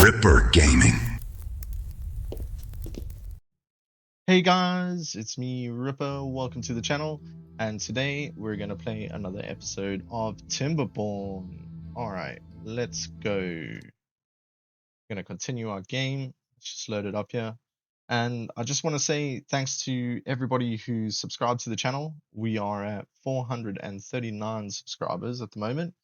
Ripper Gaming. Hey guys, it's me, Ripper. Welcome to the channel, and today we're gonna play another episode of Timberborn. Alright, let's go. Gonna continue our game. Let's just load it up here. And I just want to say thanks to everybody who's subscribed to the channel. We are at 439 subscribers at the moment.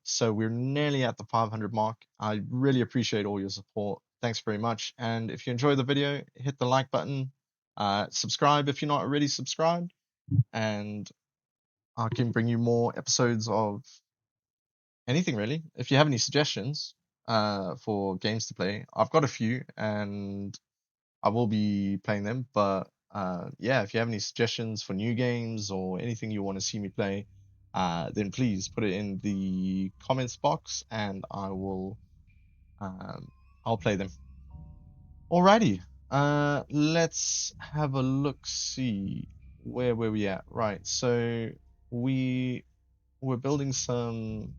So we're nearly at the 500 mark. I really appreciate all your support. Thanks very much. And if you enjoy the video, hit the like button, subscribe if you're not already subscribed, and I can bring you more episodes of anything really. If you have any suggestions for games to play, I've got a few and I will be playing them. But yeah, if you have any suggestions for new games or anything you want to see me play, then please put it in the comments box and I'll play them. Alrighty, let's have a look. See where were we at? Right, so we were building some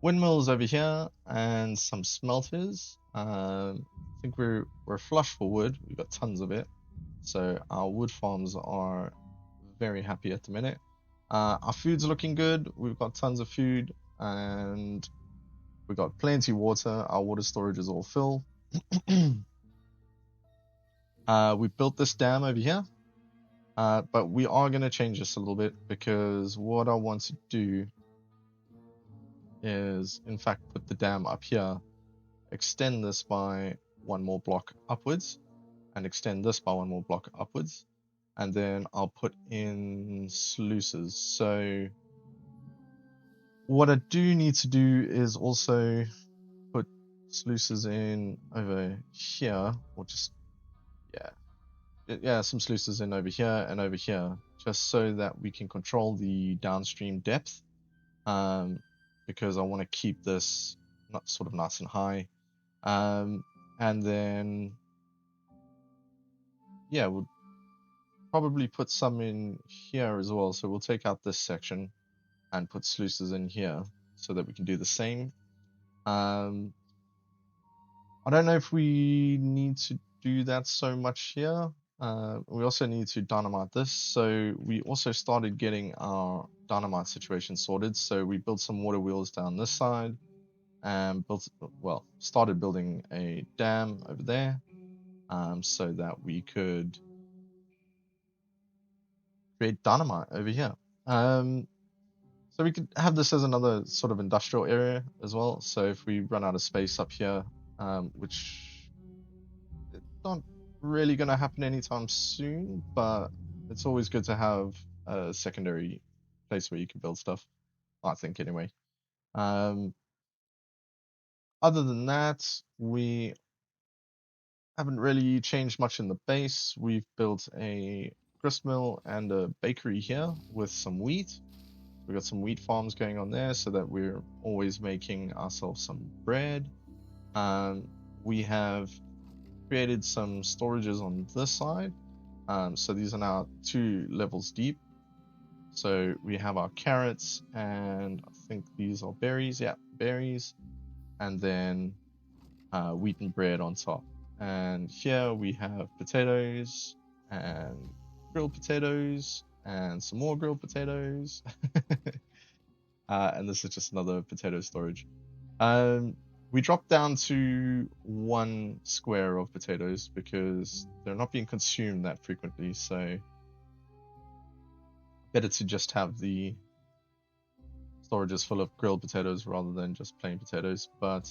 windmills over here and some smelters. I think we're flush for wood. We've got tons of it, so our wood farms are very happy at the minute. Our food's looking good. We've got tons of food and we've got plenty of water. Our water storage is all full. We built this dam over here, but we are going to change this a little bit because what I want to do is, in fact, put the dam up here, extend this by one more block upwards, and extend this by one more block upwards, and then I'll put in sluices. So what I do need to do is also put sluices in over here, or just, yeah, some sluices in over here and over here, just so that we can control the downstream depth, because I want to keep this not sort of nice and high. And then, yeah, we'll probably put some in here as well. So we'll take out this section and put sluices in here so that we can do the same. I don't know if we need to do that so much here. We also need to dynamite this. So we also started getting our dynamite situation sorted. So we built some water wheels down this side and started building a dam over there, so that we could create dynamite over here. So we could have this as another sort of industrial area as well. So if we run out of space up here, which it's not really going to happen anytime soon, but it's always good to have a secondary place where you can build stuff, I think anyway. Other than that, we haven't really changed much in the base. We've built a grist mill and a bakery here with some wheat. We've got some wheat farms going on there so that we're always making ourselves some bread. We have created some storages on this side. So these are now 2 levels deep. So we have our carrots, and I think these are berries. Yeah, berries. And then wheat and bread on top. And here we have potatoes and grilled potatoes and some more grilled potatoes. And this is just another potato storage. We dropped down to 1 square of potatoes because they're not being consumed that frequently, so better to just have the storages full of grilled potatoes rather than just plain potatoes. But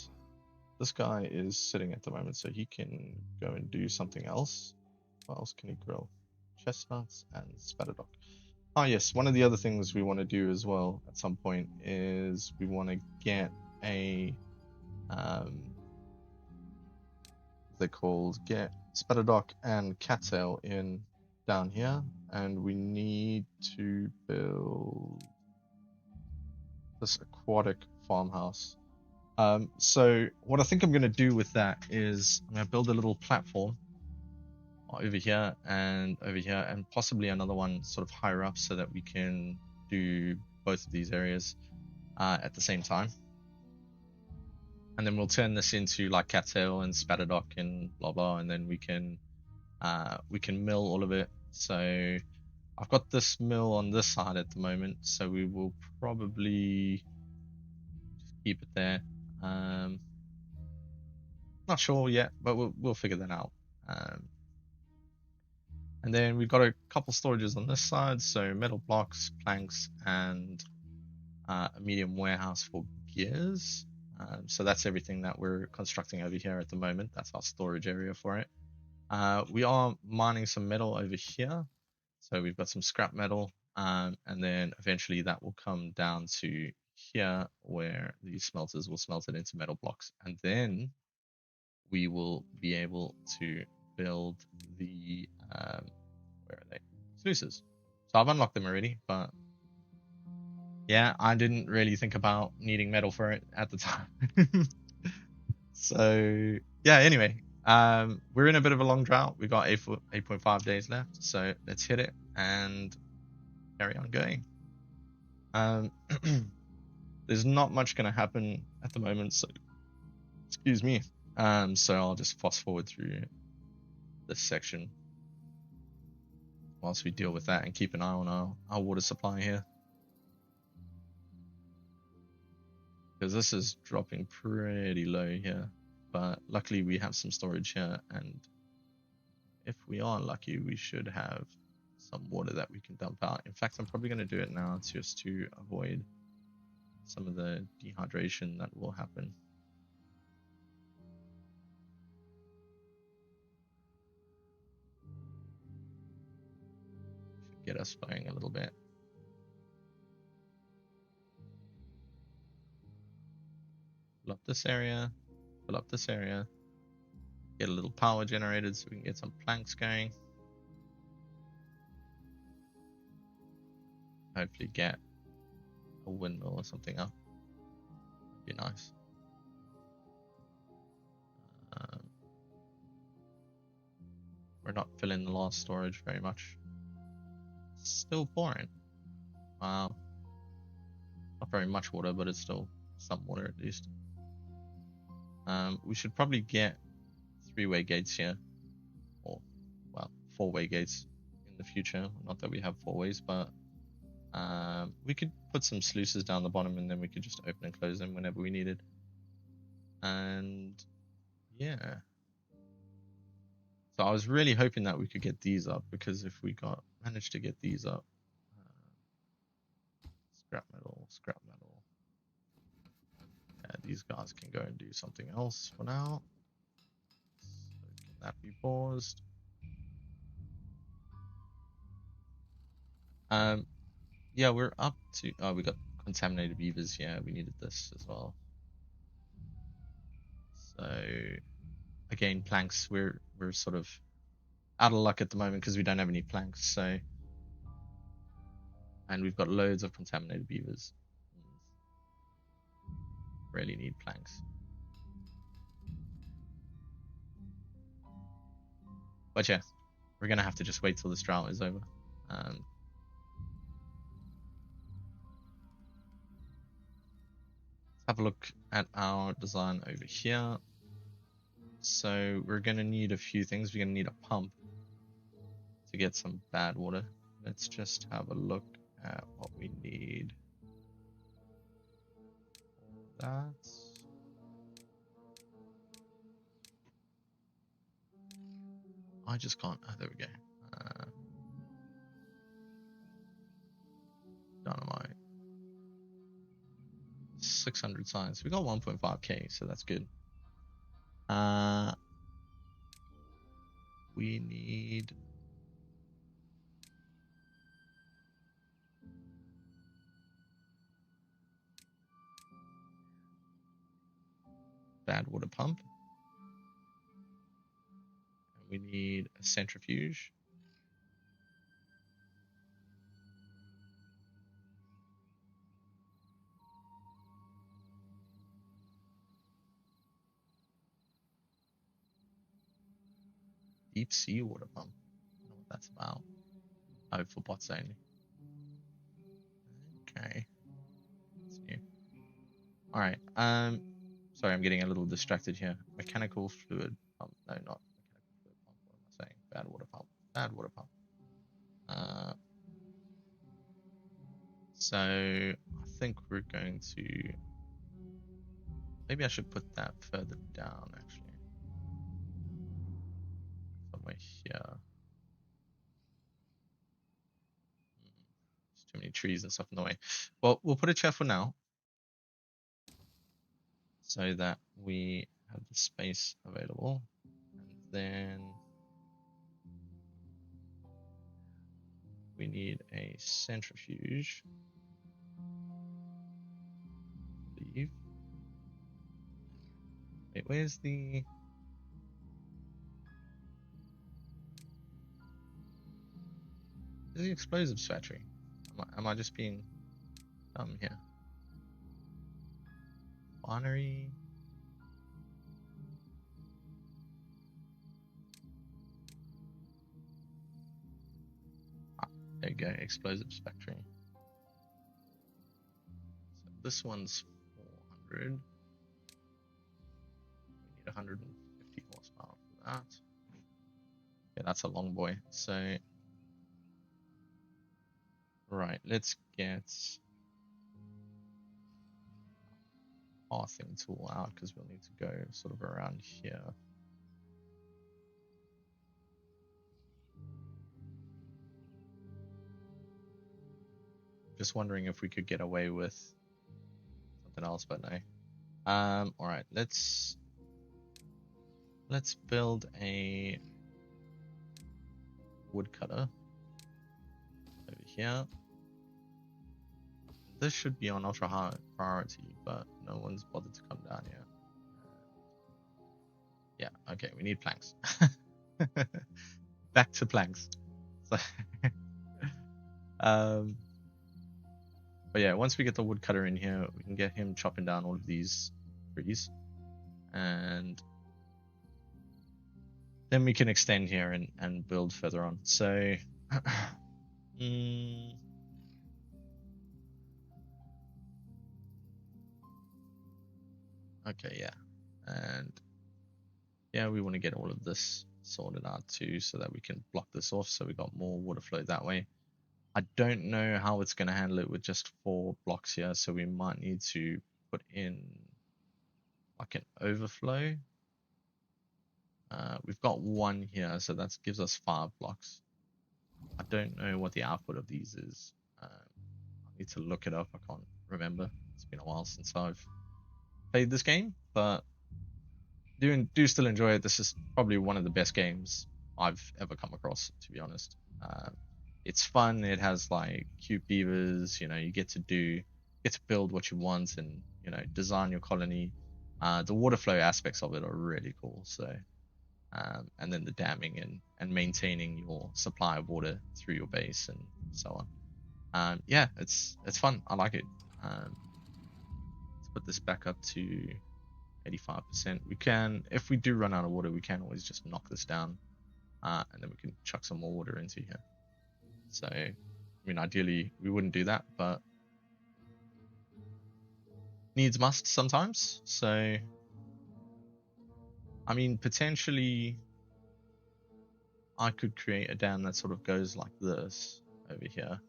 this guy is sitting at the moment, so he can go and do something else. What else can he grill? Chestnuts and spatterdock. Ah, yes, one of the other things we want to do as well at some point is we want to get a they're called, get spatterdock and cattail in down here, and we need to build this aquatic farmhouse. So what I think I'm going to do with that is I'm going to build a little platform over here and possibly another one sort of higher up so that we can do both of these areas at the same time. and then we'll turn this into like cattail and spatterdock and blah blah, and then we can mill all of it. So I've got this mill on this side at the moment, so we will probably just keep it there. Not sure yet, but we'll figure that out. And then we've got a couple storages on this side, so metal blocks, planks, and a medium warehouse for gears. So that's everything that we're constructing over here at the moment. That's our storage area for it. We are mining some metal over here. So we've got some scrap metal, and then eventually that will come down to here where these smelters will smelt it into metal blocks. And then we will be able to build the, where are they? Sluices. So I've unlocked them already, but yeah, I didn't really think about needing metal for it at the time. So yeah, anyway, we're in a bit of a long drought. We've got 8.5 days left, so let's hit it and carry on going. There's not much going to happen at the moment, so excuse me. So I'll just fast forward through this section whilst we deal with that and keep an eye on our water supply here, because this is dropping pretty low here, but luckily we have some storage here, and if we are lucky we should have some water that we can dump out. In fact, I'm probably going to do it now just to avoid some of the dehydration that will happen. Should get us flowing a little bit. Fill up this area, fill up this area, get a little power generated so we can get some planks going. Hopefully get a windmill or something up. That'd be nice. We're not filling the last storage very much. Still pouring. Wow. Not very much water, but it's still some water at least. We should probably get 3-way gates here, or well, 4-way gates in the future. Not that we have 4 ways, but we could put some sluices down the bottom, and then we could just open and close them whenever we needed. And yeah, so I was really hoping that we could get these up, because if we managed to get these up, scrap metal, yeah, these guys can go and do something else for now. So can that be paused? Yeah, we're up to, oh, we got contaminated beavers. Yeah, we needed this as well. So again, planks, we're sort of out of luck at the moment because we don't have any planks. So, and we've got loads of contaminated beavers. Really need planks. But yeah, we're gonna have to just wait till this drought is over. Let's have a look at our design over here. So we're gonna need a few things. We're gonna need a pump to get some bad water. Let's just have a look at what we need. That. I just can't. Oh, there we go. Dynamite. 600 science. We got 1.5k, so that's good. We need bad water pump. And we need a centrifuge. Deep sea water pump. I don't know what that's about. Oh, for bots only. Okay. That's new. Alright. Sorry, I'm getting a little distracted here. Mechanical fluid pump. No, not mechanical fluid pump. What am I saying? Bad water pump. Bad water pump. So I think we're going to. Maybe I should put that further down, actually. Somewhere here. There's too many trees and stuff in the way. Well, we'll put a chair for now, so that we have the space available. And then we need a centrifuge, I believe. Wait, where's the... Where's the explosives factory? Am I just being dumb here? Binary... There you go, explosives factory. So this one's 400. We need 150 horsepower for that. Yeah, that's a long boy. So, right, let's get pathing tool out because we'll need to go sort of around here. Just wondering if we could get away with something else, but no. All right, let's build a woodcutter over here. This should be on ultra high priority, but no one's bothered to come down here. Yeah, okay, we need planks. Back to planks. So, but yeah, once we get the woodcutter in here, we can get him chopping down all of these trees, and then we can extend here and build further on. So, okay, yeah, and yeah, we want to get all of this sorted out too, so that we can block this off, so we got more water flow that way. I don't know how it's going to handle it with just 4 blocks here, so we might need to put in like an overflow. We've got 1 here, so that gives us 5 blocks. I don't know what the output of these is. I need to look it up. I can't remember. It's been a while since I've played this game, but do still enjoy it. This is probably one of the best games I've ever come across, to be honest. It's fun. It has like cute beavers. You know, you get to build what you want and design your colony. The water flow aspects of it are really cool. So, and then the damming and maintaining your supply of water through your base and so on. Yeah, it's fun. I like it. Let's put this back up to 85%. We can, if we do run out of water, we can always just knock this down, and then we can chuck some more water into here. So, I mean, ideally we wouldn't do that, but needs must sometimes. So, I mean, potentially I could create a dam that sort of goes like this over here,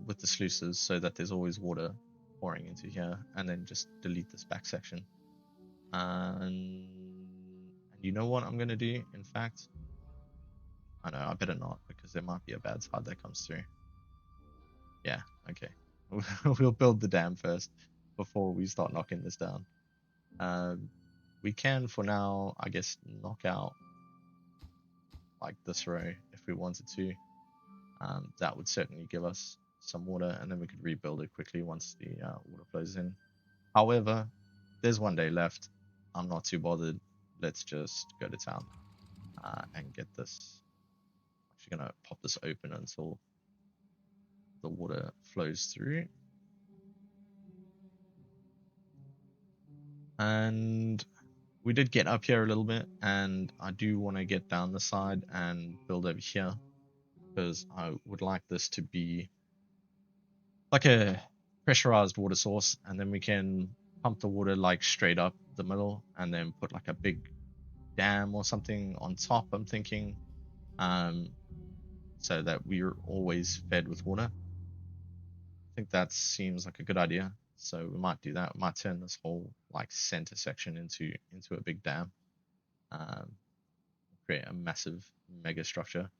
with the sluices, so that there's always water pouring into here, and then just delete this back section. And you know what I'm gonna do? In fact, I know I better not, because there might be a bad side that comes through. Yeah, okay. We'll build the dam first before we start knocking this down. We can, for now, I guess, knock out like this row if we wanted to. That would certainly give us some water, and then we could rebuild it quickly once the water flows in. However, there's 1 day left. I'm not too bothered. Let's just go to town and get this. I'm actually gonna pop this open until the water flows through. And we did get up here a little bit, and I do want to get down the side and build over here, because I would like this to be like a pressurized water source, and then we can pump the water like straight up the middle and then put like a big dam or something on top, I'm thinking, so that we're always fed with water. I think that seems like a good idea. So we might do that. We might turn this whole like center section into a big dam, um, create a massive mega structure.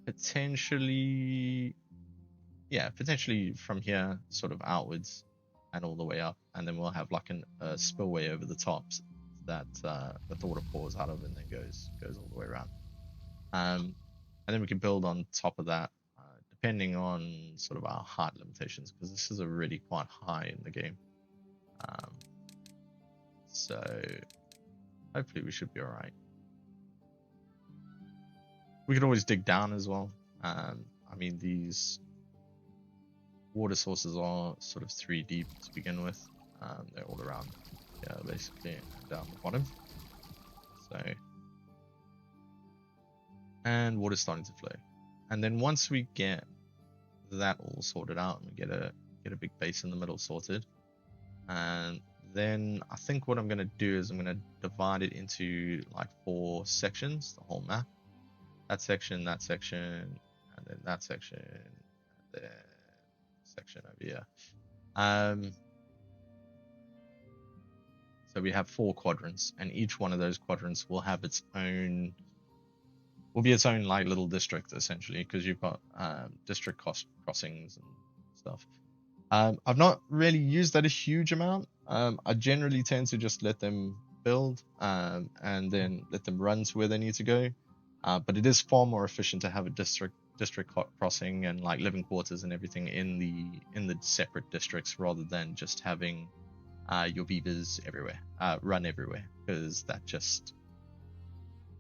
Potentially, yeah, potentially from here sort of outwards and all the way up, and then we'll have like a spillway over the tops that the water pours out of and then goes all the way around. And then we can build on top of that, depending on sort of our height limitations, because this is already quite high in the game. So hopefully we should be all right. We could always dig down as well. I mean, these water sources are sort of 3 deep to begin with. They're all around, yeah, basically, and down the bottom. So, and water's starting to flow. And then once we get that all sorted out and we get a big base in the middle sorted, and then I think what I'm going to do is I'm going to divide it into like 4 sections, the whole map. That section, and then that section, and then section over here. So we have 4 quadrants, and each one of those quadrants will have its own, will be its own like little district essentially, because you've got district crossings and stuff. I've not really used that a huge amount. I generally tend to just let them build and then let them run to where they need to go. But it is far more efficient to have a district crossing and like living quarters and everything in the separate districts, rather than just having your beavers everywhere, run everywhere, because that just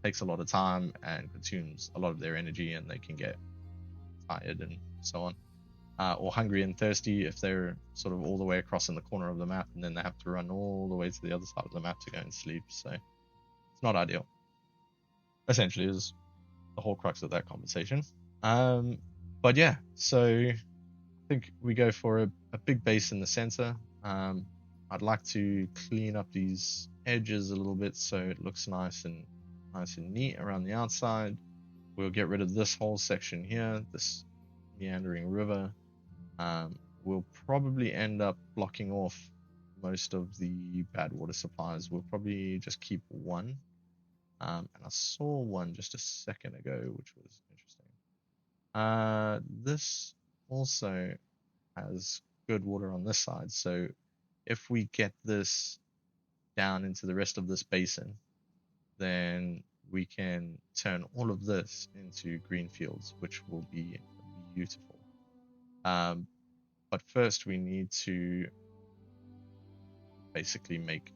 takes a lot of time and consumes a lot of their energy, and they can get tired and so on, or hungry and thirsty if they're sort of all the way across in the corner of the map, and then they have to run all the way to the other side of the map to go and sleep. So it's not ideal. Essentially, is the whole crux of that conversation. But yeah, so I think we go for a big base in the center. I'd like to clean up these edges a little bit so it looks nice and neat around the outside. We'll get rid of this whole section here, this meandering river. We'll probably end up blocking off most of the bad water supplies. We'll probably just keep one. And I saw one just a second ago, which was interesting. This also has good water on this side, so if we get this down into the rest of this basin, then we can turn all of this into green fields, which will be beautiful. But first we need to basically make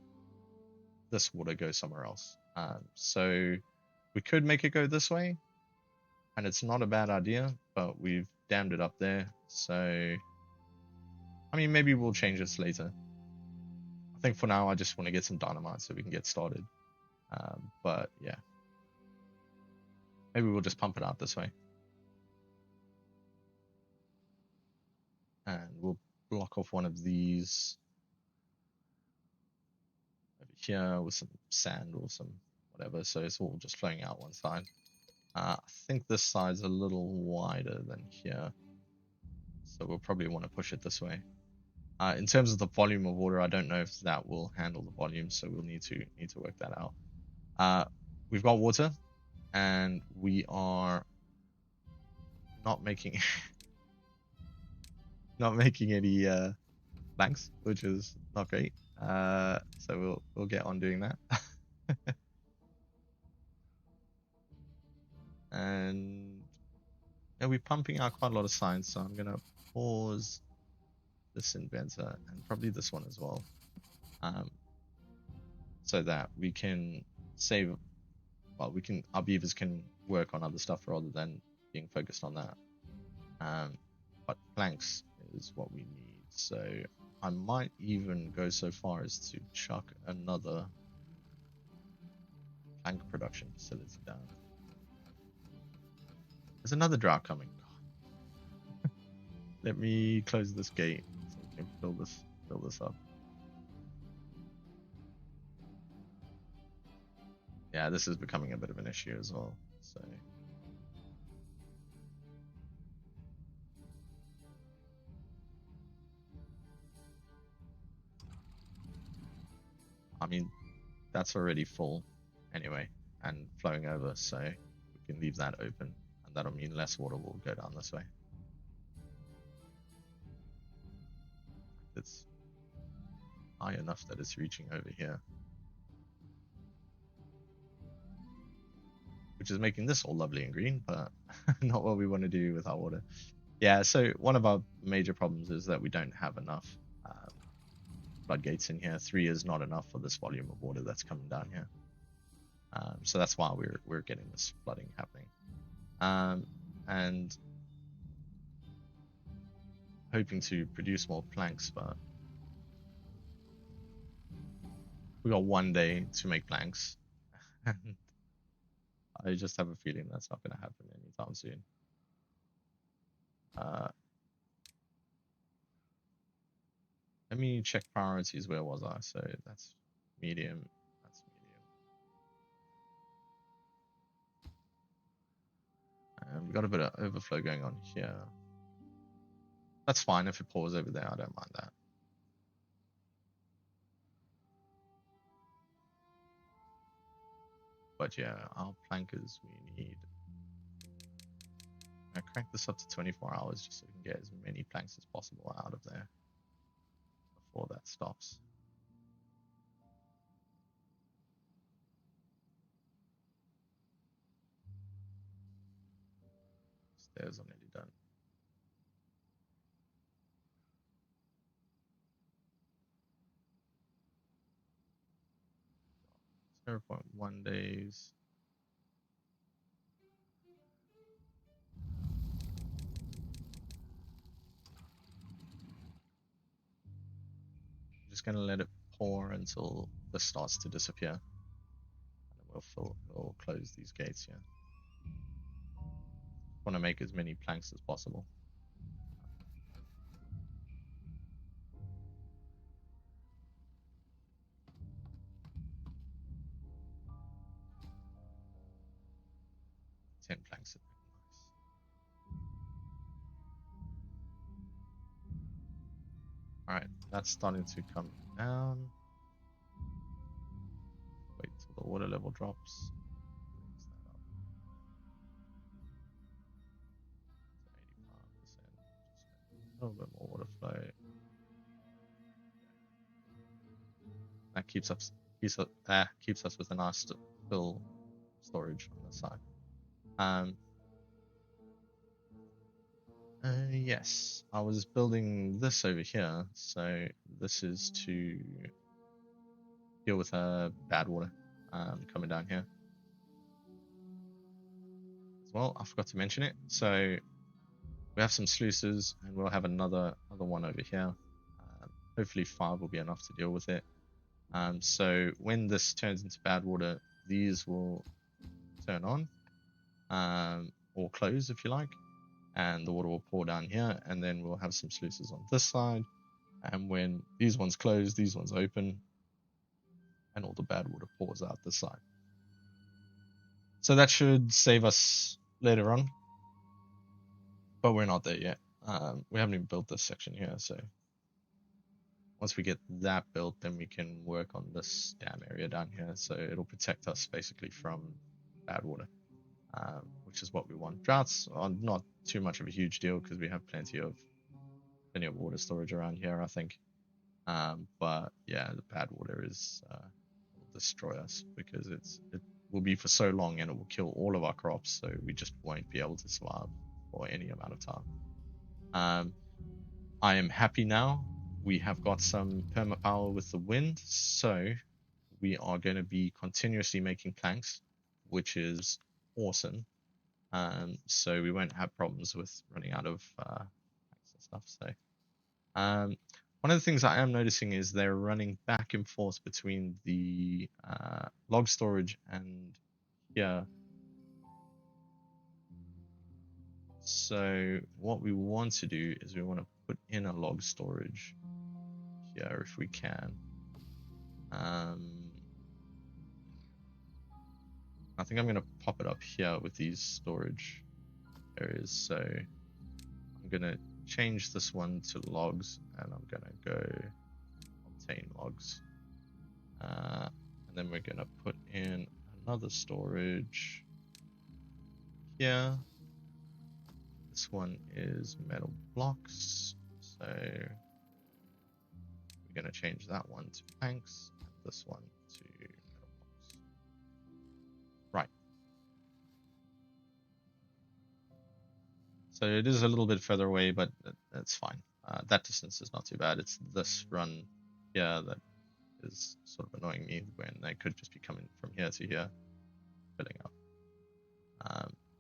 this water go somewhere else. So we could make it go this way, and it's not a bad idea, but we've dammed it up there. So, I mean, maybe we'll change this later. I think for now I just want to get some dynamite so we can get started. But yeah, maybe we'll just pump it out this way. And we'll block off one of these over here with some sand or some whatever, so it's all just flowing out one side. I think this side's a little wider than here, so we'll probably want to push it this way. In terms of the volume of water, I don't know if that will handle the volume, so we'll need to work that out. We've got water, and we are not making any planks, which is not great. So we'll get on doing that. And yeah, we're pumping out quite a lot of science, so I'm gonna pause this inventor and probably this one as well, so that we can save. Well, our beavers can work on other stuff rather than being focused on that. But planks is what we need. So I might even go so far as to chuck another plank production facility down. There's another drought coming. Let me close this gate so we Let me build this up. Yeah, this is becoming a bit of an issue as well. So I mean, that's already full anyway and flowing over, so we can leave that open, and that'll mean less water will go down this way. It's high enough that it's reaching over here, which is making this all lovely and green, but not what we want to do with our water. Yeah, so one of our major problems is that we don't have enough floodgates in here. 3 is not enough for this volume of water that's coming down here. So that's why we're getting this flooding happening. And hoping to produce more planks, but we got 1 day to make planks. And I just have a feeling that's not going to happen anytime soon. Let me check priorities. Where was I? So that's medium. That's medium. And we got a bit of overflow going on here. That's fine if it pours over there. I don't mind that. But yeah, our plankers we need. I crank this up to 24 hours just so we can get as many planks as possible out of there before that stops. Stairs are nearly done. .1 days. I'm just gonna let it pour until this starts to disappear, and then we'll close these gates here. Want to make as many planks as possible. Ten planks. Nice. All right, that's starting to come down. Wait till the water level drops. Brings that up to 85%. Just a little bit more water flow. That keeps us with a nice fill storage on the side. Yes, I was building this over here, so this is to deal with bad water coming down here as well. I forgot to mention it. So we have some sluices, and we'll have another one over here. Hopefully 5 will be enough to deal with it. So when this turns into bad water, these will turn on or close if you like, and the water will pour down here, and then we'll have some sluices on this side. And when these ones close, these ones open, and all the bad water pours out this side. So that should save us later on, but we're not there yet. We haven't even built this section here, so once we get that built, then we can work on this dam area down here. So it'll protect us basically from bad water, which is what we want. Droughts are not too much of a huge deal because we have plenty of water storage around here, I think. But yeah, the bad water will destroy us because it will be for so long and it will kill all of our crops, so we just won't be able to survive for any amount of time. I am happy now. We have got some permapower with the wind, so we are going to be continuously making planks, which is awesome. So we won't have problems with running out of planks and stuff. So one of the things I am noticing is they're running back and forth between the log storage and here. So what we want to do is we want to put in a log storage here if we can. I think I'm going to pop it up here with these storage areas. So I'm going to change this one to logs, and I'm going to go obtain logs. And then we're going to put in another storage here. This one is metal blocks. So we're going to change that one to planks, and this one to metal blocks. Right. So it is a little bit further away, but that's fine. That distance is not too bad. It's this run here that is sort of annoying me, when they could just be coming from here to here, filling up.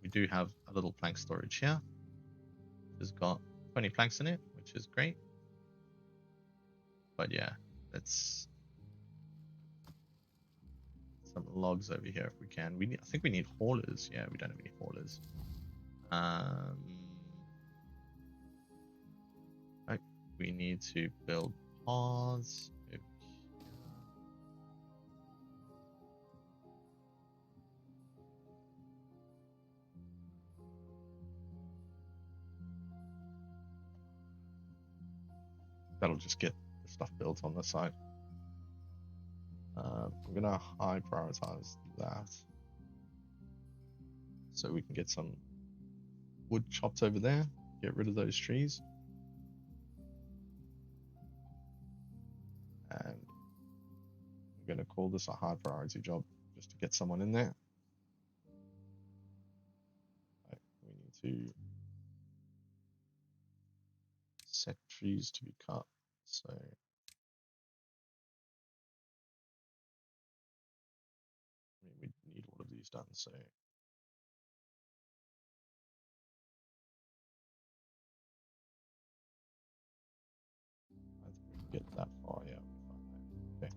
We do have a little plank storage here, which has got 20 planks in it, which is great. But yeah, let's some logs over here if we can. I think we need haulers. Yeah, we don't have any haulers. Right, we need to build paths. That'll just get the stuff built on the side. I'm gonna high prioritize that, so we can get some wood chopped over there, get rid of those trees. And I'm gonna call this a high priority job, just to get someone in there. Right, we need to set trees to be cut, so we need all of these done, so I think we can get that far. Yeah, we're fine there. Okay,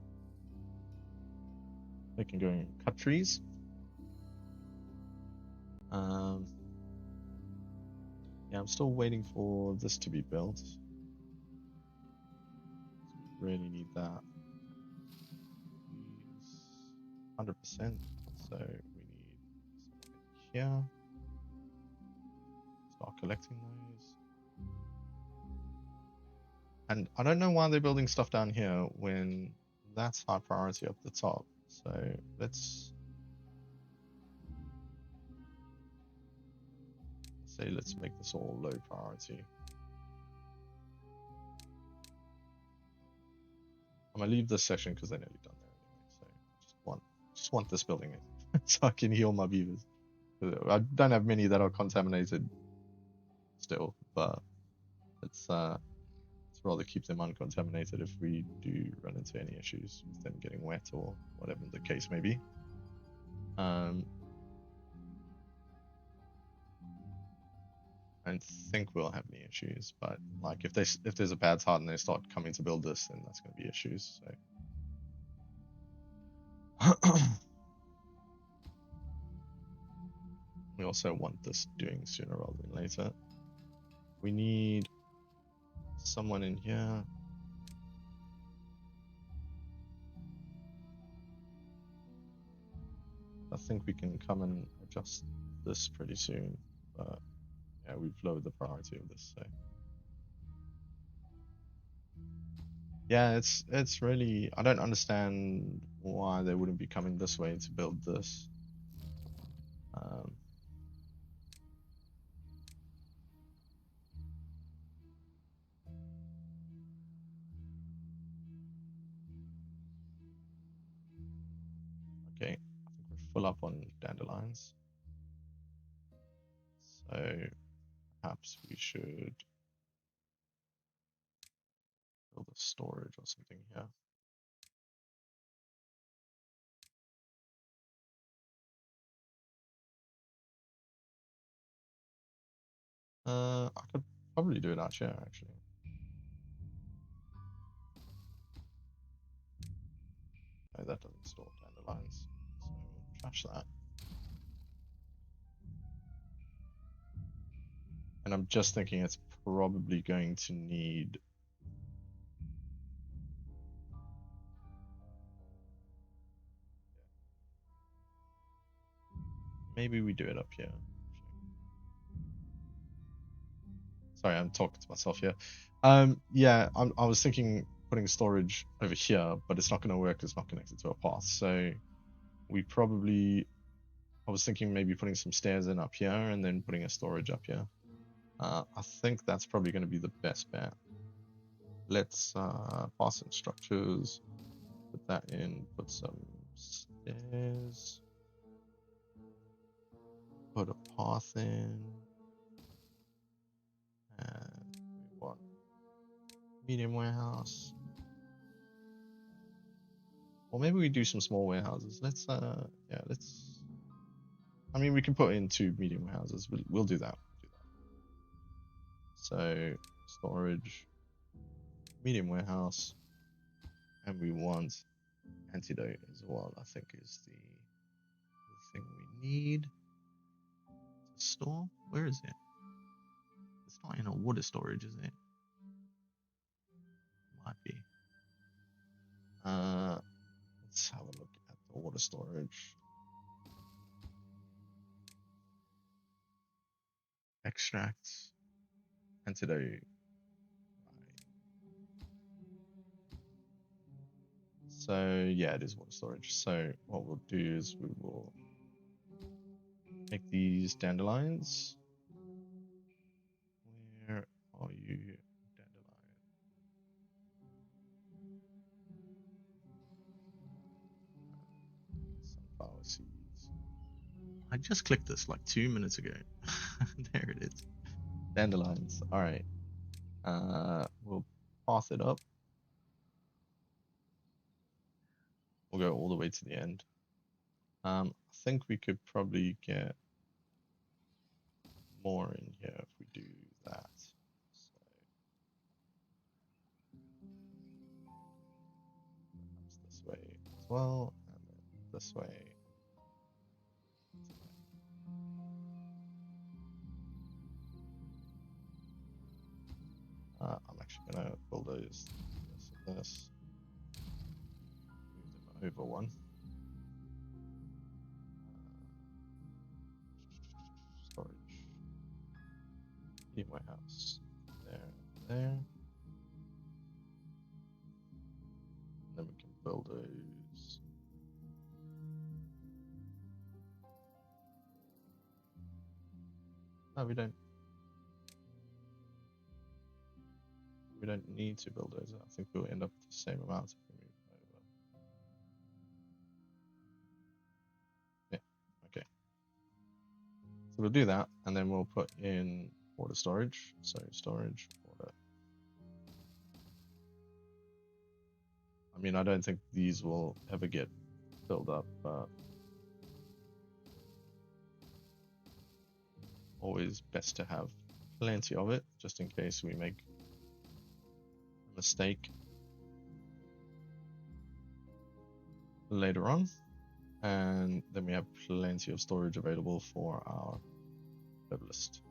they can go and cut trees. Yeah, I'm still waiting for this to be built. We really need that. 100%. So we need something here. Start collecting those. And I don't know why they're building stuff down here when that's high priority up the top. So let's say let's make this all low priority. I'm gonna leave this section because they're nearly done there anyway. So I just want this building in so I can heal my beavers. I don't have many that are contaminated still, but let's rather keep them uncontaminated if we do run into any issues with them getting wet or whatever the case may be. I don't think we'll have any issues, but like if there's a bad start and they start coming to build this, then that's going to be issues. So we also want this doing sooner rather than later. We need someone in here. I think we can come and adjust this pretty soon, but yeah, we've lowered the priority of this. So yeah, it's really, I don't understand why they wouldn't be coming this way to build this. Okay, I think we're full up on dandelions. So perhaps we should build a storage or something here. I could probably do it out here actually. No, that doesn't store dandelions, so we'll trash that. And I'm just thinking it's probably going to need maybe we do it up here. Sorry, I'm talking to myself here. Yeah, I was thinking putting storage over here, but it's not going to work. It's not connected to a path. So we probably, I was thinking maybe putting some stairs in up here and then putting a storage up here. I think that's probably going to be the best bet. Let's pass in structures, put that in, put some stairs, put a path in, and we want medium warehouse. Or maybe we do some small warehouses. Let's yeah, let's. I mean, we can put in 2 medium warehouses. We'll do that. So storage, medium warehouse, and we want antidote as well. I think is the thing we need to store. Where is it? It's not in a water storage, is it? Might be. Let's have a look at the water storage. Extracts, antidote. So yeah, it is water storage. So what we'll do is we will make these dandelions. Where are you, dandelion? Sunflower seeds. I just clicked this like 2 minutes ago. There it is. Dandelions. All right. We'll path it up. We'll go all the way to the end. I think we could probably get more in here if we do that. So perhaps this way as well, and then this way. I'm actually gonna bulldoze this and this. Move them over one. Storage. Medium warehouse. There. And then we can bulldoze. No, we don't. We don't need to bulldoze it. I think we'll end up with the same amount if we move over. Yeah, okay. So we'll do that, and then we'll put in water storage. So storage, water. I mean, I don't think these will ever get filled up, but always best to have plenty of it, just in case we make a mistake later on. And then we have plenty of storage available for our web list.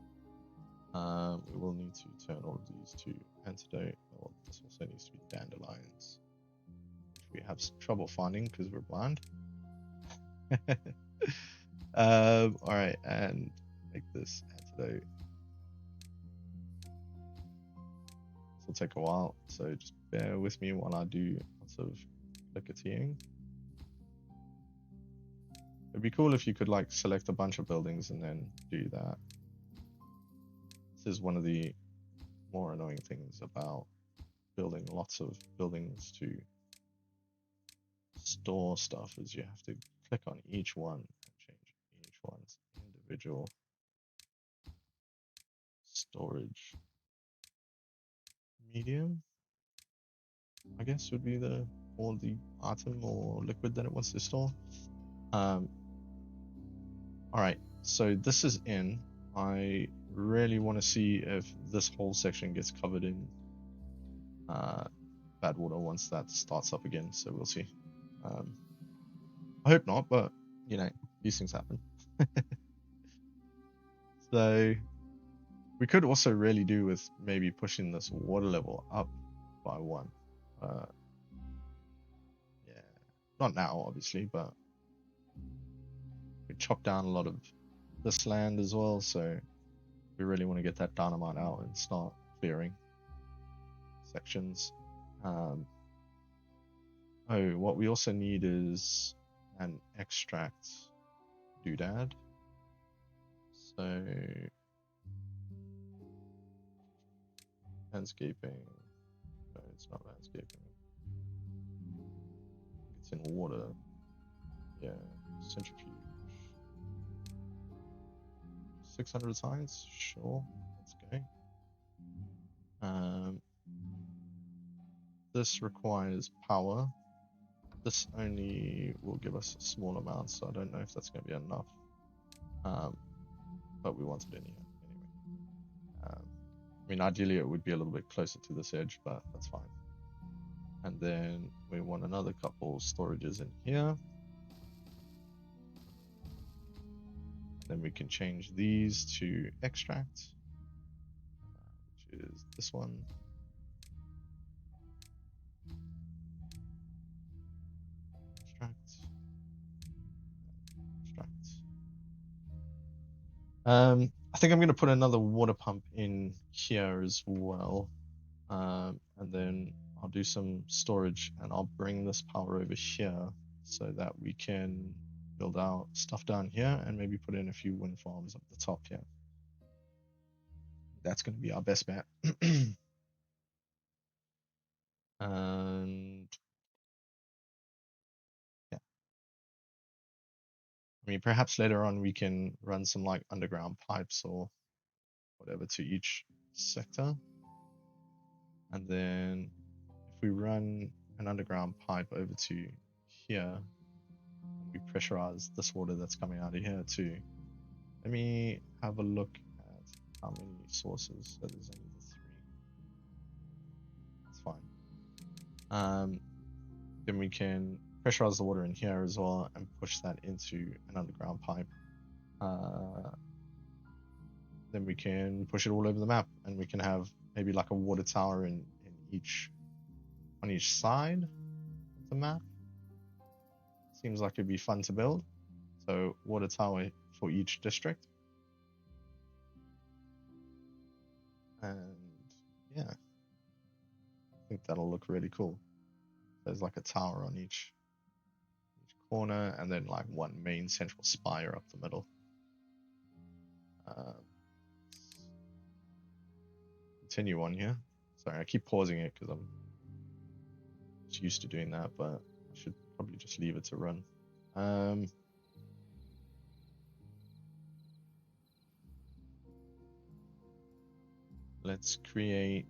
We will need to turn all of these to antidote. Well, this also needs to be dandelions, which we have trouble finding because we're blind. All right, and make this antidote. This will take a while, so just bear with me while I do lots of clicketying. It'd be cool if you could like select a bunch of buildings and then do that. This is one of the more annoying things about building lots of buildings to store stuff is you have to click on each one and change each one's individual storage medium, I guess would be the item or liquid that it wants to store. All right, so this is in. I really want to see if this whole section gets covered in bad water once that starts up again, so we'll see. I hope not, but you know, these things happen. So we could also really do with maybe pushing this water level up by 1. Yeah, not now obviously, but we chop down a lot of this land as well, so we really want to get that dynamite out and start clearing sections. Oh, what we also need is an extract doodad. So landscaping. No, it's not landscaping. It's in water. Yeah, centrifuge. 600 signs? Sure, let's go. This requires power. This only will give us a small amount, so I don't know if that's going to be enough. But we want it in here anyway. I mean, ideally it would be a little bit closer to this edge, but that's fine. And then we want another couple storages in here. Then we can change these to extract, which is this one. Extract. I think I'm going to put another water pump in here as well. And then I'll do some storage and I'll bring this power over here so that we can build out stuff down here and maybe put in a few wind farms up the top here. That's going to be our best bet. And yeah, I mean, perhaps later on we can run some like underground pipes or whatever to each sector. And then if we run an underground pipe over to here, we pressurize this water that's coming out of here too. Let me have a look at how many sources. So there's only the 3. That's fine. Then we can pressurize the water in here as well and push that into an underground pipe. Then we can push it all over the map, and we can have maybe like a water tower on each side of the map. Seems like it'd be fun to build. So water tower for each district. And yeah, I think that'll look really cool. There's like a tower on each corner, and then like one main central spire up the middle. Continue on here. Sorry, I keep pausing it because I'm just used to doing that, but I should probably just leave it to run. Let's create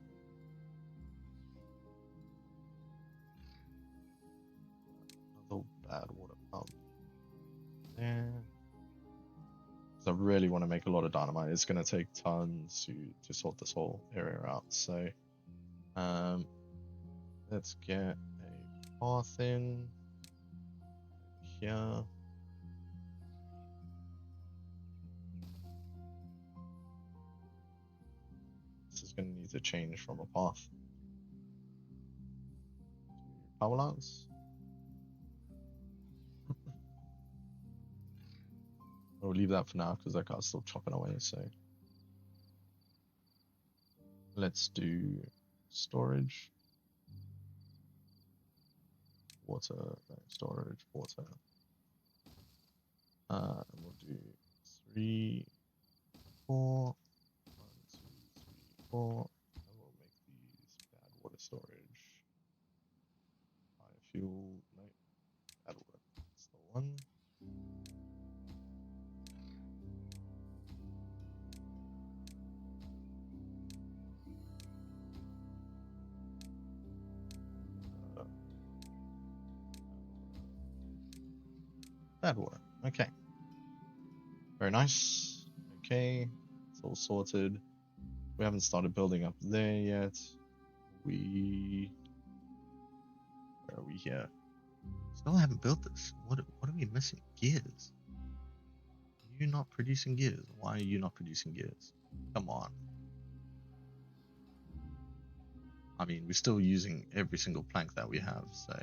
another bad water pump there. So I really want to make a lot of dynamite. It's going to take tons to sort this whole area out. So let's get a path in here. This is going to need to change from a path to power lines. We'll leave that for now because that guy's still chopping away. So let's do storage, water, no, storage, water. We'll do 3, 4, 1, 2, 3, 4, and we'll make these bad water storage. Biofuel, no, bad water. That's the one. Bad water. Okay. Very nice. Okay. It's all sorted. We haven't started building up there yet. Where are we here? Still haven't built this. What are we missing? Gears. Are you not producing gears? Why are you not producing gears? Come on. I mean, we're still using every single plank that we have, so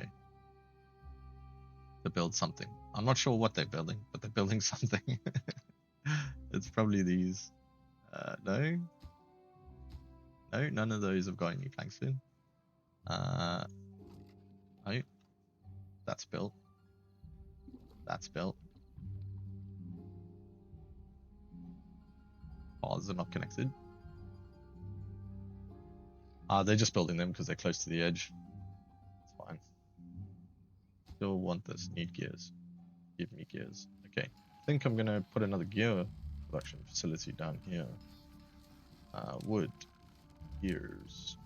to build something. I'm not sure what they're building, but they're building something. It's probably these. No. No, none of those have got any planks in. No. That's built. That's built. Bars are not connected. They're just building them because they're close to the edge. It's fine. Still want this. Need gears. Give me gears. Okay. I think I'm gonna put another gear production facility down here. Wood. Gears.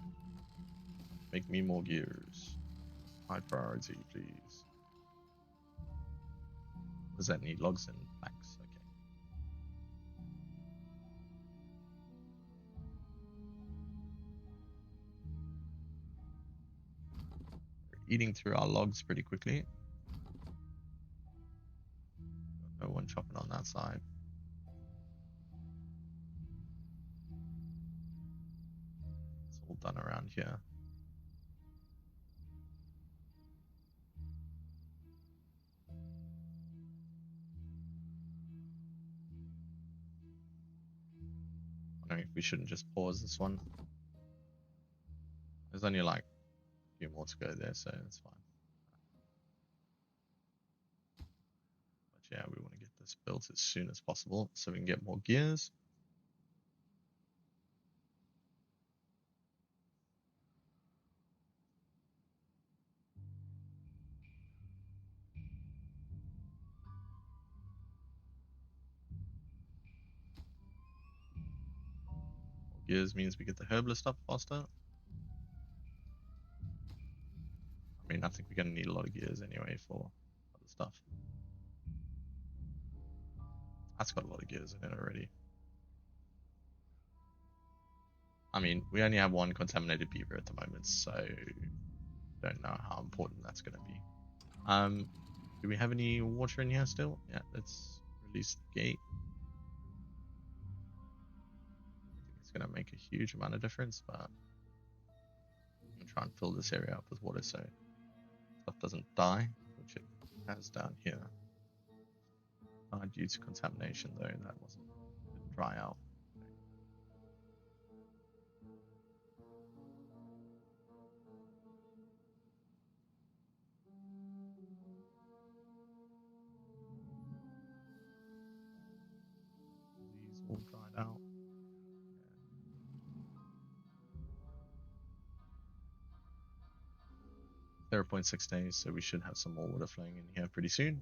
Make me more gears. High priority, please. Does that need logs and planks? Okay. We're eating through our logs pretty quickly. No one chopping on that side. It's all done around here. Wondering if we shouldn't just pause this one. There's only like a few more to go there, so it's fine. But yeah, we want to get this built as soon as possible so we can get more gears. More gears means we get the herbalist up faster. I mean, I think we're going to need a lot of gears anyway for other stuff. That's got a lot of gears in it already. I mean, we only have one contaminated beaver at the moment, so don't know how important that's going to be. Do we have any water in here still? Yeah, let's release the gate. I think it's going to make a huge amount of difference, but I'm going to try and fill this area up with water so stuff doesn't die, which it has down here. Due to contamination though, that didn't dry out. These all dried out. 0.6 days, so we should have some more water flowing in here pretty soon.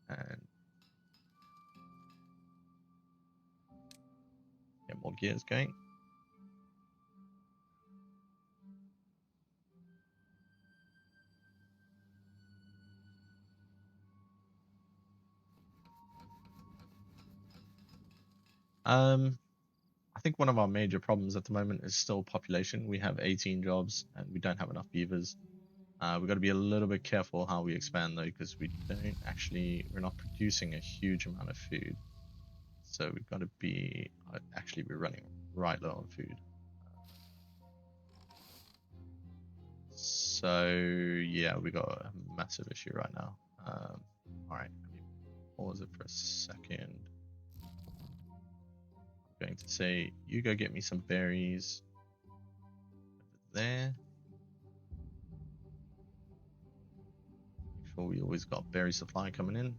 And get more gears going. I think one of our major problems at the moment is still population. We have 18 jobs and we don't have enough beavers. We've got to be a little bit careful how we expand though, because we're not producing a huge amount of food. So we've got to be, we're running right low on food. So yeah, we got a massive issue right now. All right, let me pause it for a second. I'm going to say, you go get me some berries over there. Make sure we always got berry supply coming in.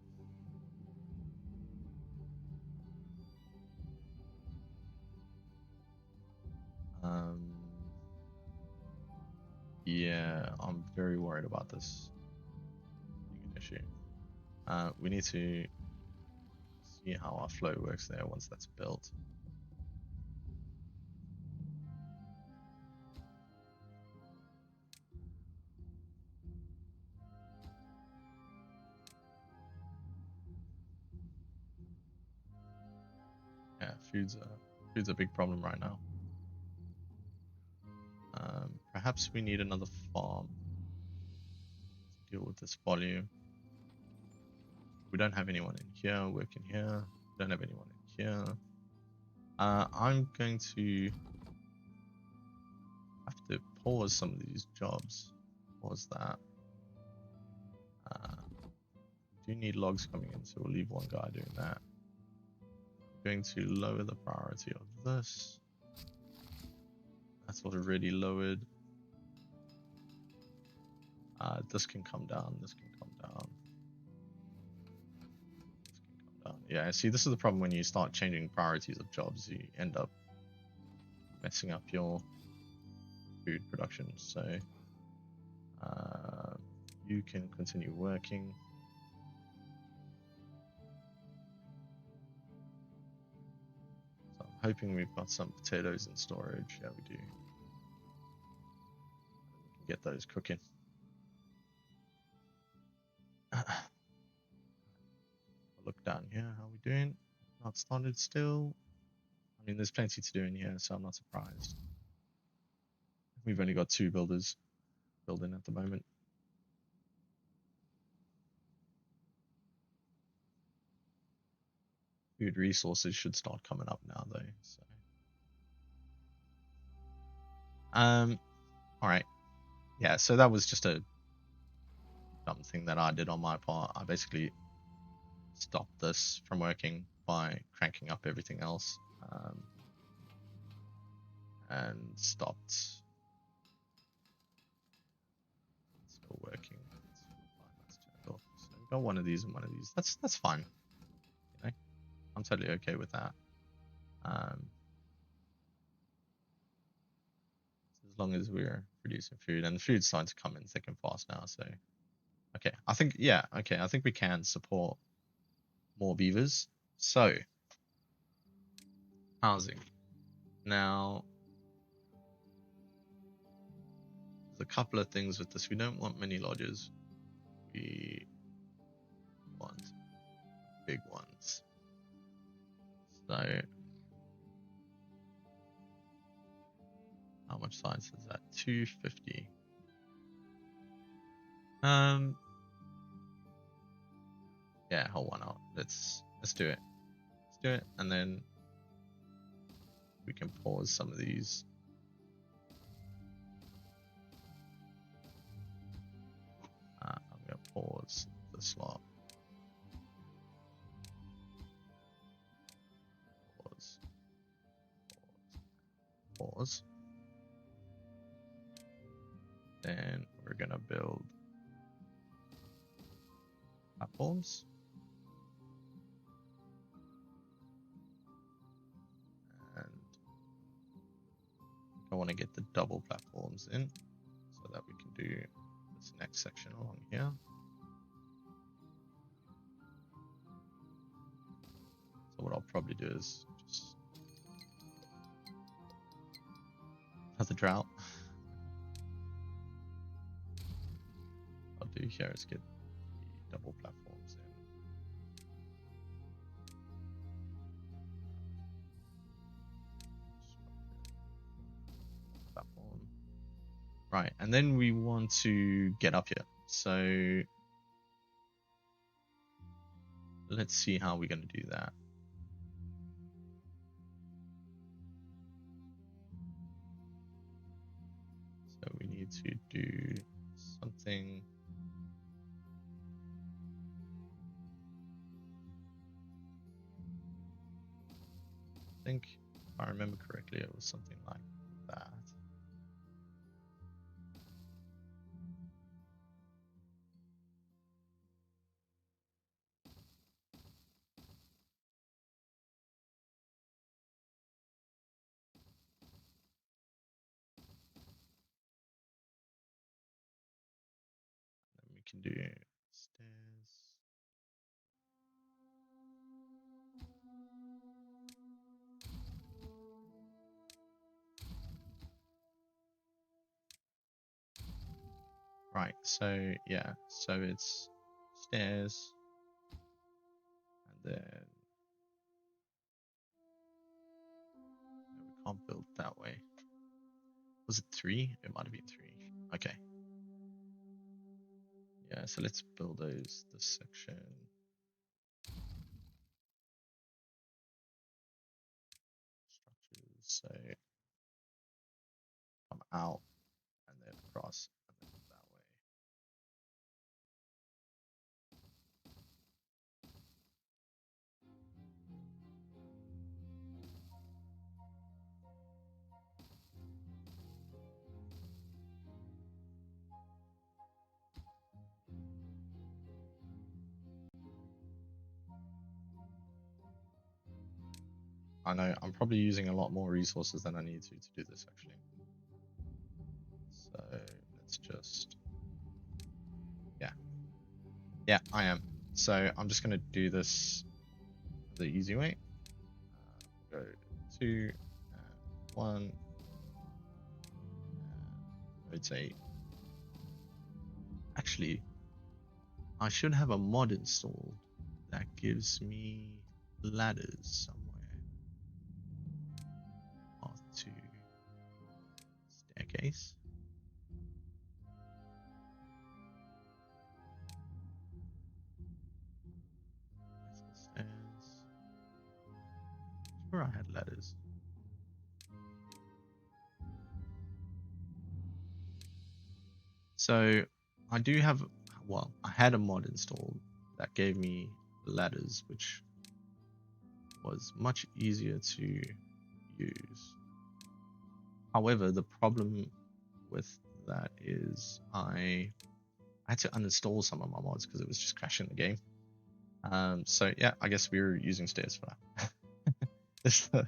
Yeah, I'm very worried about this being an issue. We need to see how our flow works there once that's built. Yeah, food's a big problem right now. Perhaps we need another farm to deal with this volume. We don't have anyone in here working here. We don't have anyone in here. I'm going to have to pause some of these jobs. Pause that. do need logs coming in, so we'll leave one guy doing that. I'm going to lower the priority of this. That's already lowered. This can come down, this can come down. This can come down. Yeah, see, this is the problem when you start changing priorities of jobs. You end up messing up your food production. So you can continue working. So I'm hoping we've got some potatoes in storage. Yeah, we do. We can get those cooking. Look down here, how are we doing? Not started still. I mean, there's plenty to do in here, so I'm not surprised. We've only got 2 builders building at the moment. Food resources should start coming up now, though. So, all right, yeah. So that was just a dumb thing that I did on my part. I basically stopped this from working by cranking up everything else, and stopped. Still working. That's turned off. So we've got one of these and one of these. That's fine. You know, I'm totally okay with that. As long as we're producing food, and the food's starting to come in thick and fast now. So, okay, I think I think we can support more beavers. So, housing. Now, there's a couple of things with this. We don't want many lodges. We want big ones. So, how much size is that? 250. Yeah, hold on out. Let's do it. Let's do it, and then we can pause some of these. I'm gonna pause the slot. Pause. Then we're gonna build platforms. And I want to get the double platforms in so that we can do this next section along here. So what I'll probably do is just another drought. I'll do here is get the double platforms in. Platform. Right, and then we want to get up here. So let's see how we're going to do that. So we need to do something. I think, if I remember correctly, it was something like that. Then we can do stairs. Right, so yeah, so it's stairs, and then no, we can't build that way. Was it 3? It might have been 3. Okay. Yeah, so let's build this section. Structures, so come out and then across and then that way. I know I'm probably using a lot more resources than I need to do this actually. So let's just, yeah, I am. So I'm just gonna do this the easy way. Go 2, 1, rotate. Actually, I should have a mod installed that gives me ladders somewhere. Path to staircase. Where's the stairs? Sure, I had ladders. So I do have, well, I had a mod installed that gave me ladders, which was much easier to use. However, the problem with that is I had to uninstall some of my mods because it was just crashing the game. So yeah, I guess we were using stairs for that. It's the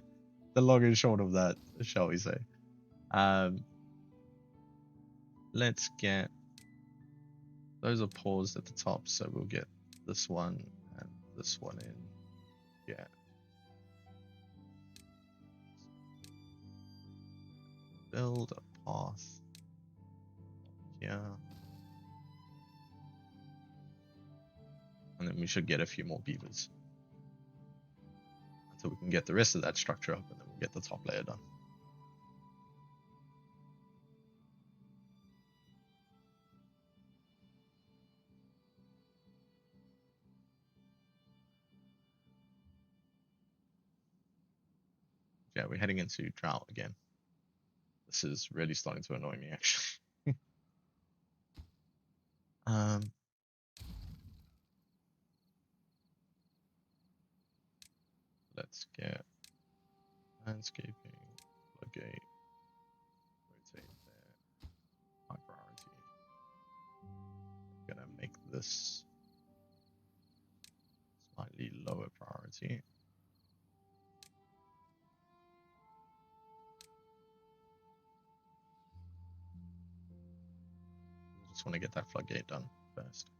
long and short of that, shall we say. Let's get, those are paused at the top, so we'll get this one and this one in. Yeah. Build a path here. And then we should get a few more beavers until we can get the rest of that structure up, and then we'll get the top layer done. Yeah, we're heading into drought again. This is really starting to annoy me, actually. Let's get landscaping, floodgate, rotate there, high priority. I'm gonna make this slightly lower priority. Just want to get that floodgate done first.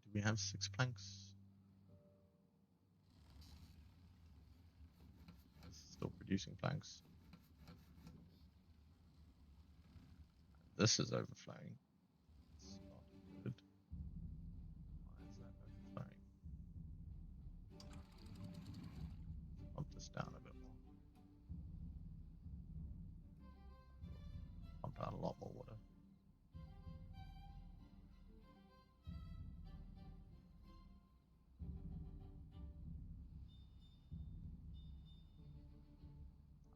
Do we have 6 planks? It's still producing planks. This is overflowing. It's not good. Why is that overflowing? Pump this down a bit more. Pump out a lot more water.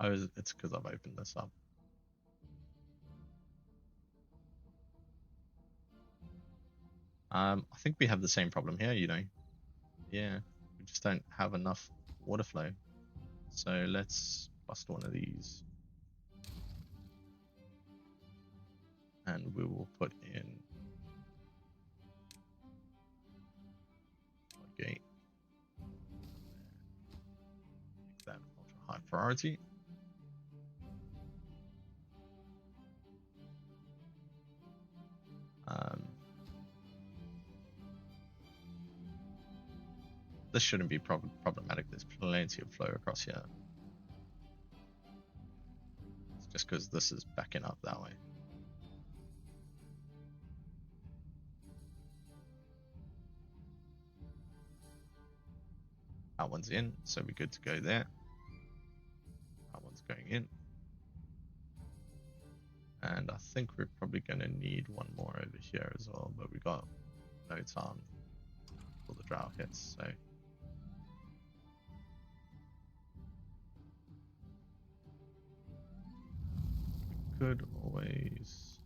Oh, it's because I've opened this up. I think we have the same problem here, you know. Yeah, we just don't have enough water flow. So let's bust one of these. And we will put in a gate. Make that ultra high priority. This shouldn't be problematic. There's plenty of flow across here. It's just because this is backing up that way. That one's in, so we're good to go there. That one's going in. And I think we're probably going to need one more over here as well, but we got no time for the drought hits, so. We could always.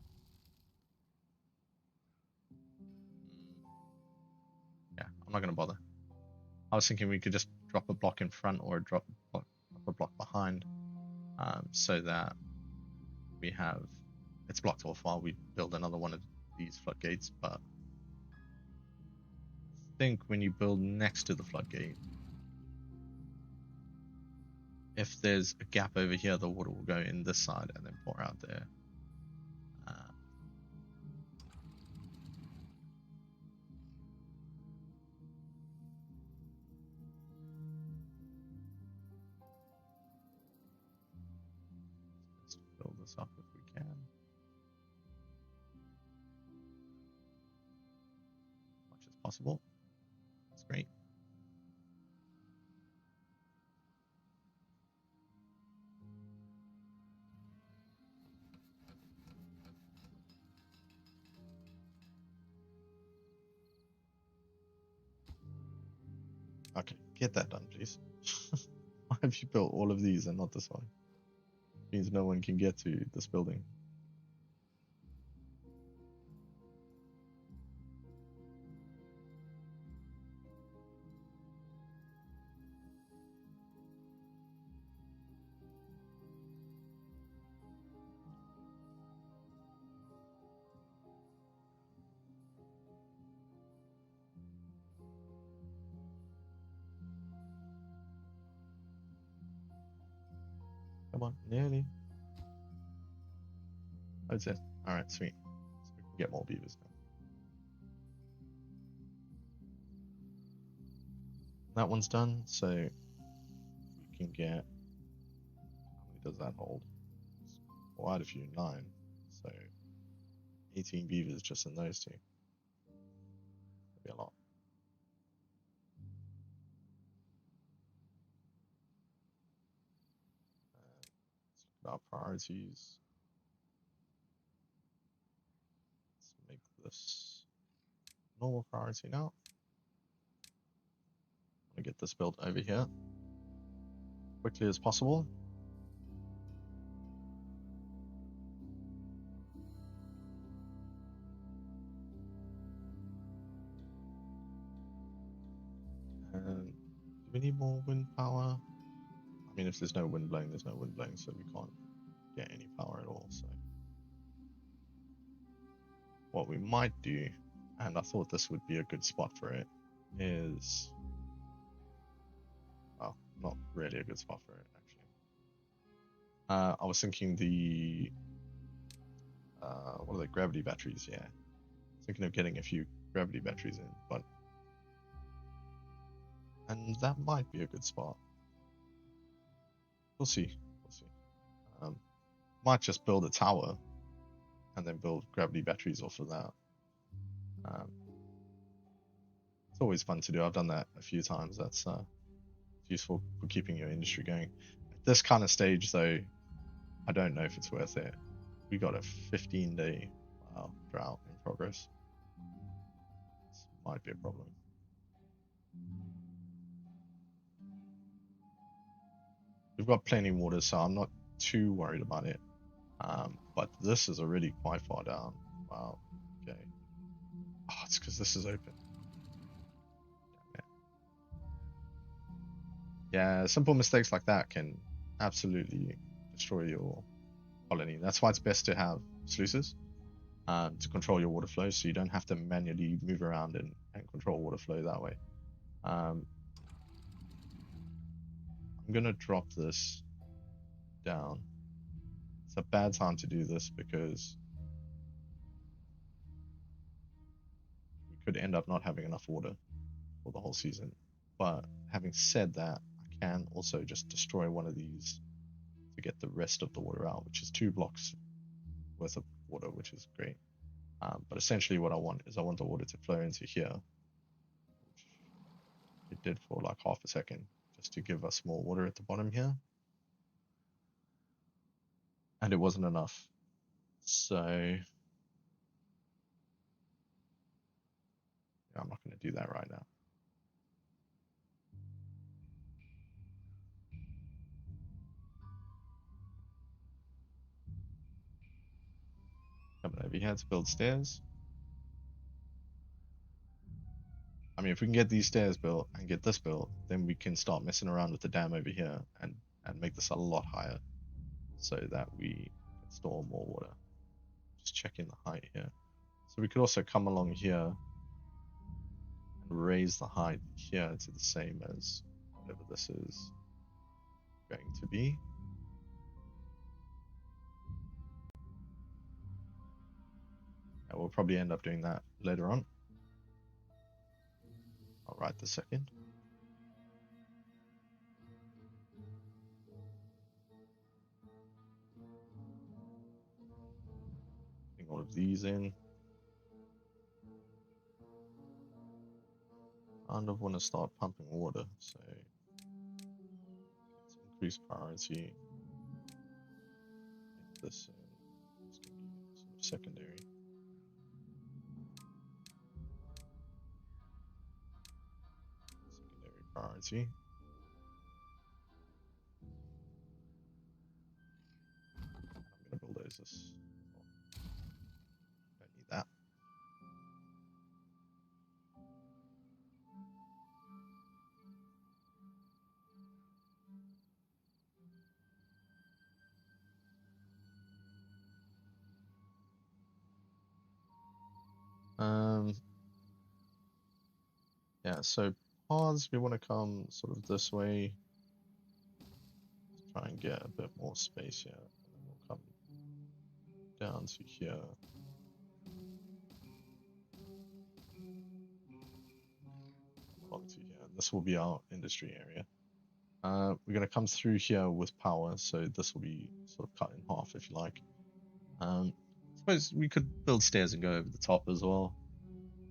Yeah, I'm not going to bother. I was thinking we could just drop a block in front or drop a block behind, so that we have it's blocked off while we build another one of these floodgates. But I think when you build next to the floodgate, if there's a gap over here, the water will go in this side and then pour out there. Let's build this up if we can. As much as possible. That's great. Okay, get that done, please. Why have you built all of these and not this one? It means no one can get to this building. Come on, nearly. That's it. Alright, sweet. So we can get more beavers now. That one's done, so we can get. How many does that hold? It's quite a few, 9. So 18 beavers just in those two. That'd be a lot. Let's look at our priorities. Let's make this normal priority now. I'm gonna get this built over here quickly as possible. And do we need more wind power? I mean, if there's no wind blowing, there's no wind blowing, so we can't get any power at all. So what we might do, and I thought this would be a good spot for it, is, well, not really a good spot for it actually. I was thinking the what are the gravity batteries? Yeah, thinking of getting a few gravity batteries in, but and that might be a good spot. We'll see. We'll see. Might just build a tower and then build gravity batteries off of that. It's always fun to do. I've done that a few times. That's useful for keeping your industry going. At this kind of stage, though, I don't know if it's worth it. We got a 15-day drought in progress. This might be a problem. We've got plenty of water, so I'm not too worried about it. But this is already quite far down. Wow. Okay. Oh, it's because this is open. Yeah, simple mistakes like that can absolutely destroy your colony. That's why it's best to have sluices to control your water flow, so you don't have to manually move around and control water flow that way. I'm gonna drop this down. It's a bad time to do this because we could end up not having enough water for the whole season. But having said that, I can also just destroy one of these to get the rest of the water out, which is 2 blocks worth of water, which is great. But essentially what I want is I want the water to flow into here, which it did for like half a second, just to give us more water at the bottom here. And it wasn't enough. So yeah, I'm not going to do that right now. Coming over here to build stairs. I mean, if we can get these stairs built and get this built, then we can start messing around with the dam over here and make this a lot higher so that we can store more water. Just checking the height here. So we could also come along here and raise the height here to the same as whatever this is going to be. And we'll probably end up doing that later on. I'll write the second. Putting all of these in. I kind of want to start pumping water, so let's increase priority. Get this in. It's going to be sort of secondary. Secondary priority. I'm going to bulldoze this. Don't need that. Yeah, so paths, we want to come sort of this way. Let's try and get a bit more space here. And then we'll come down to here. Come along to here. And this will be our industry area. We're going to come through here with power, so this will be sort of cut in half, if you like. I suppose we could build stairs and go over the top as well.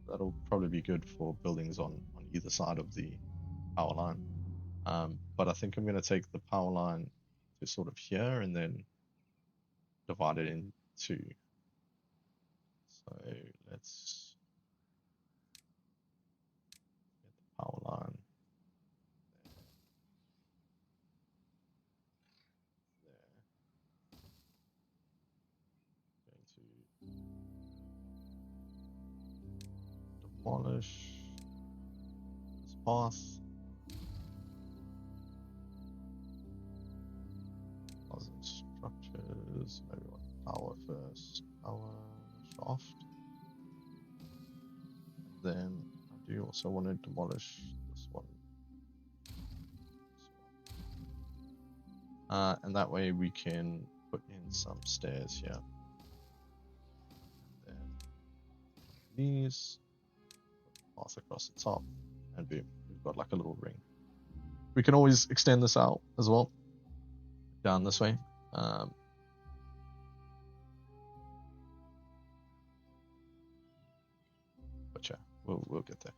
That'll probably be good for buildings on either side of the power line. But I think I'm going to take the power line to sort of here and then divide it in two. So let's get the power line there. Going to demolish this path. Closet structures. Maybe we want power first. Power shaft. And then I do also want to demolish this one. And that way we can put in some stairs here. And then these, pass across the top, and boom, we've got like a little ring. We can always extend this out as well, down this way. But yeah, we'll get there.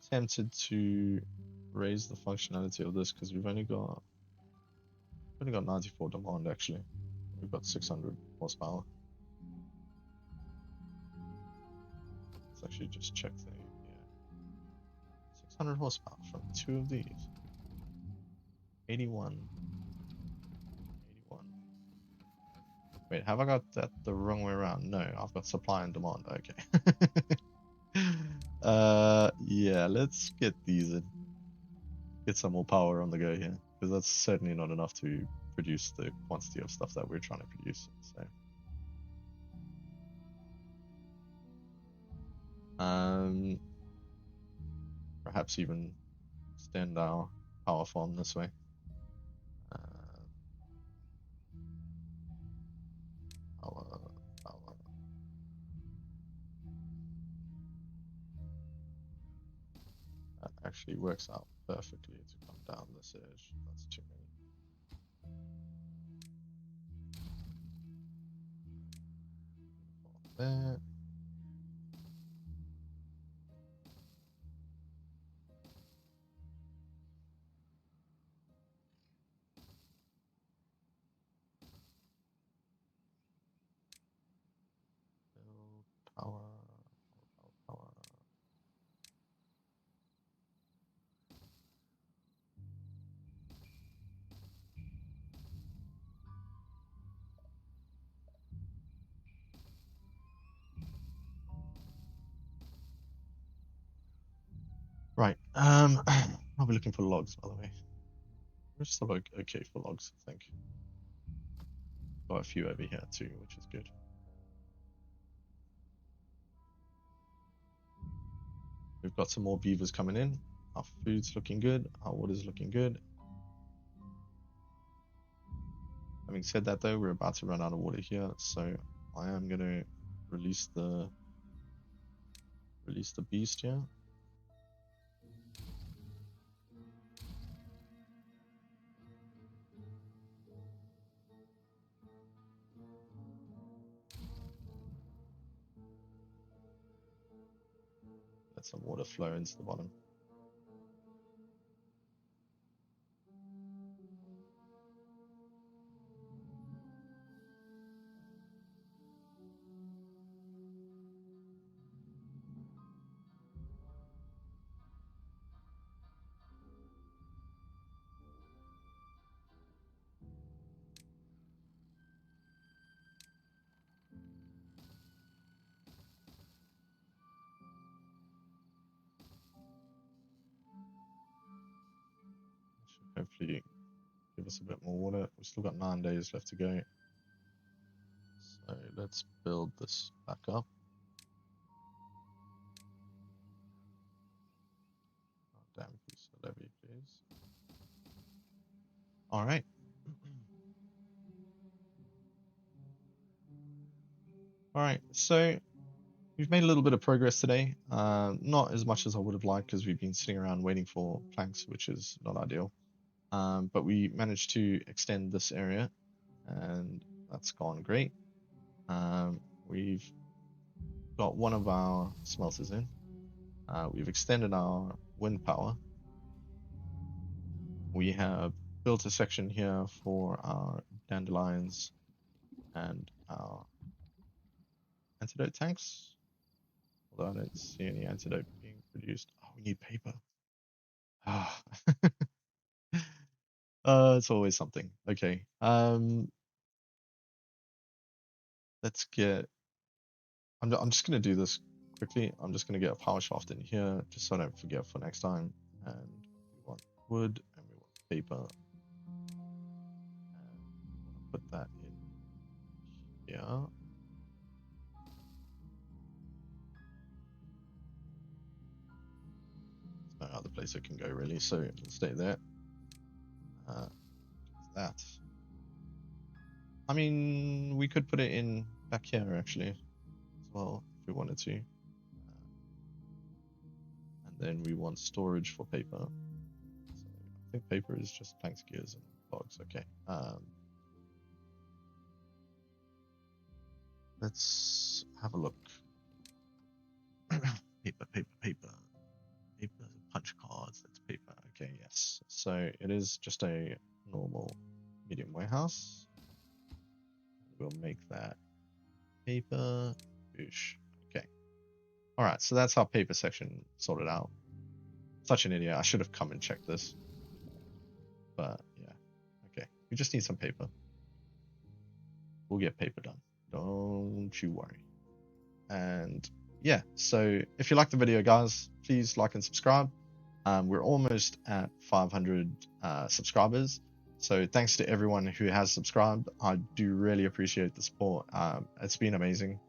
Tempted to raise the functionality of this because we've only got 94 demand actually. We've got 600 horsepower. Let's actually just check the 600 horsepower from two of these. 81. Wait, have I got that the wrong way around? No, I've got supply and demand. Okay. Yeah, let's get these in. Get some more power on the go here, because that's certainly not enough to produce the quantity of stuff that we're trying to produce. So, perhaps even extend our power farm this way. Power. That actually works out perfectly to come down this edge. That's too many. There. Power. Right. I'll be looking for logs, by the way. We're just about okay for logs, I think. Got a few over here too, which is good. We've got some more beavers coming in. Our food's looking good. Our water's looking good. Having said that though, we're about to run out of water here, so I am gonna release the beast here. Let some water flow into the bottom. Should hopefully give us a bit more water. We've still got 9 days left to go. So let's build this back up. Damn piece of levy, please. All right. All right. So we've made a little bit of progress today. Not as much as I would have liked because we've been sitting around waiting for planks, which is not ideal. But we managed to extend this area, and that's gone great. We've got one of our smelters in. We've extended our wind power. We have built a section here for our dandelions and our antidote tanks. Although I don't see any antidote being produced. Oh, we need paper. Ah. It's always something. Okay. Let's get. I'm just gonna do this quickly. I'm just gonna get a power shaft in here, just so I don't forget for next time. And we want wood, and we want paper, and we want to put that in here. There's no other place it can go really, so it'll stay there. That. I mean, we could put it in back here actually, as well, if we wanted to. And then we want storage for paper. So I think paper is just planks, gears, and logs. Okay. Let's have a look. Paper, paper, paper. Paper, punch cards. That's paper. Okay, yes. So it is just a normal medium warehouse. We'll make that paper. Boosh. Okay. All right. So that's our paper section sorted out. Such an idiot. I should have come and checked this. But yeah. Okay. We just need some paper. We'll get paper done. Don't you worry. And yeah, so if you like the video, guys, please like and subscribe. We're almost at 500 subscribers. So thanks to everyone who has subscribed. I do really appreciate the support. It's been amazing.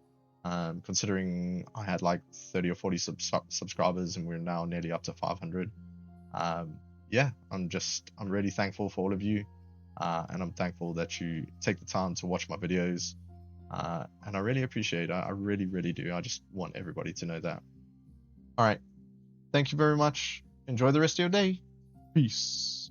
Considering I had like 30 or 40 subscribers and we're now nearly up to 500. Yeah, I'm really thankful for all of you. And I'm thankful that you take the time to watch my videos. And I really appreciate it. I really, really do. I just want everybody to know that. All right. Thank you very much. Enjoy the rest of your day. Peace.